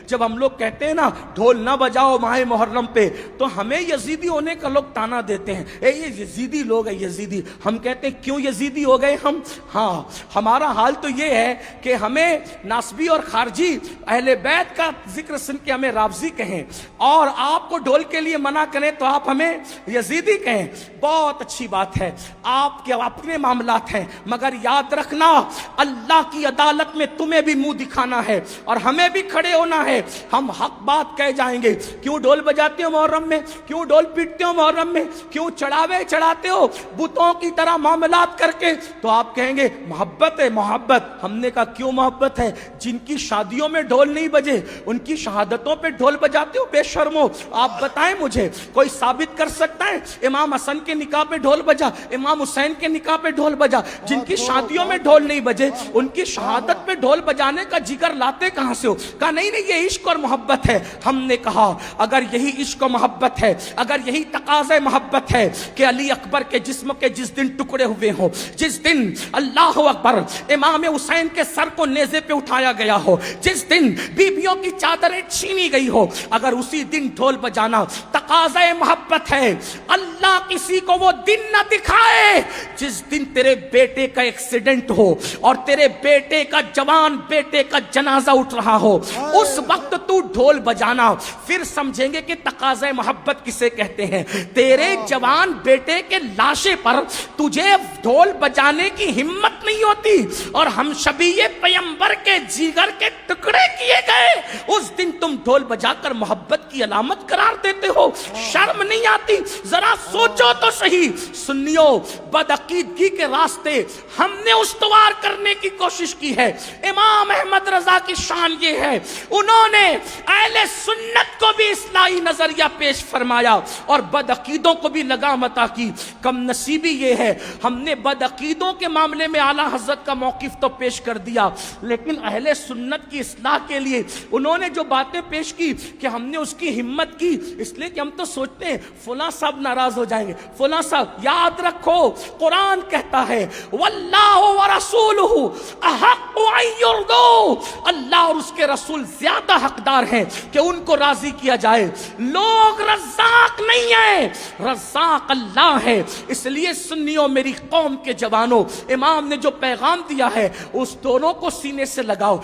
جب ہم لوگ کہتے ہیں نا ڈھول نہ بجاؤ ماہ محرم پہ، تو ہمیں یزیدی ہونے کا لوگ تانا دیتے ہیں، اے یہ یزیدی لوگ ہیں یزیدی. ہم کہتے ہیں کیوں یزیدی ہو گئے ہم؟ ہاں ہمارا حال تو یہ ہے کہ ہمیں ناسبی اور خارجی اہل بیت کا ذکر سن کے ہمیں رافضی کہیں، اور آپ کو ڈھول کے لیے منع کریں تو آپ ہمیں یزیدی کہیں. بہت اچھی بات ہے، آپ کے اپنے معاملات ہیں، مگر یاد رکھنا اللہ کی عدالت میں تمہیں بھی منہ دکھانا ہے اور ہمیں بھی کھڑے ہونا ہے. ہم حق بات کہہ جائیں گے. کیوں ڈھول بجاتے ہو محرم میں؟ کیوں ڈھول پیٹتے ہو محرم میں؟ کیوں چڑھاوے چڑھاتے ہو بتوں کی طرح معاملات کر کے؟ تو آپ کہیں گے محبت ہے محبت. ہم نے کہا کیوں محبت ہے؟ جن کی شادیوں میں ڈھول نہیں بجے ان کی شہادتوں پہ ڈھول بجاتے ہو بے شرمو. آپ بتائیں مجھے کوئی ثابت کر سکتا ہے امام حسن کے نکاح پہ ڈھول بجا، امام حسین کے نکاح پہ ڈھول بجا؟ جن کی شادیوں میں ڈھول نہیں بجے ان کی شہادت پہ ڈھول بجانے کا جگر لاتے کہاں سے ہو؟ کہا نہیں نہیں یہ عشق اور محبت ہے. ہم نے کہا اگر یہی عشق و محبت ہے، اگر یہی تقاضۂ محبت ہے کہ علی اکبر کے جسم کے جس دن ٹکڑے ہوئے ہوں، جس دن اللہ اکبر امام حسین کے سر کو نیزے پہ اٹھایا گیا ہو، جس دن بیویوں کی چادریں چھینی گئی ہو، اگر اسی دن ڈھول بجانا تقاضۂ محبت ہے، اللہ کسی کو وہ دن نہ دکھائے جس دن تیرے بیٹے کا ایکسیڈنٹ ہو اور تیرے بیٹے کا جوان بیٹے کا جنازہ اٹھ رہا ہو، اس وقت تو ڈھول بجانا. پھر سمجھیں گے کہ تقاضۂ محبت کسے کہتے ہیں. تیرے جوان بیٹے کے لاشے پر تجھے ڈھول بجانے کی ہمت نہیں ہوتی اور ہم شبیہ پیمبر کے جگر کے ٹکڑے کیے گئے، اس دن تم ڈھول بجا کر محبت کی علامت قرار دیتے ہو. شرم نہیں آتی؟ ذرا سوچو تو صحیح. سنیو بدعقیدگی کے راستے ہم نے استوار کرنے کی کوشش کی ہے. امام احمد رضا کی شان یہ ہے انہوں نے اہل سنت کو بھی اصلاحی نظریہ پیش فرمایا اور بدعقیدوں کو بھی لگام عطا کی. کم نصیبی یہ ہے ہم نے بدعقیدوں کے معاملے میں اعلیٰ حضرت کا موقف تو پیش کر دیا، لیکن اہل سنت کی اصلاح کے لیے انہوں نے جو باتیں پیش کی کہ ہم نے اس کی ہمت کی، اس لیے کہ ہم تو سوچتے ہیں فلاں صاحب ناراض ہو جائیں گے، فلاں صاحب. یاد رکھو قرآن کہتا ہے واللہ ورسولہ احق ان یرضوا، اللہ اور اس کے رسول زیادہ حقدار ہیں کہ ان کو راضی کیا جائے. لوگ رزاق نہیں ہیں، رزاق اللہ ہے. اس لیے سنیوں میری قوم کے جوانوں، امام نے جو پیغام دیا ہے اس دونوں کو سینے سے لگاؤ.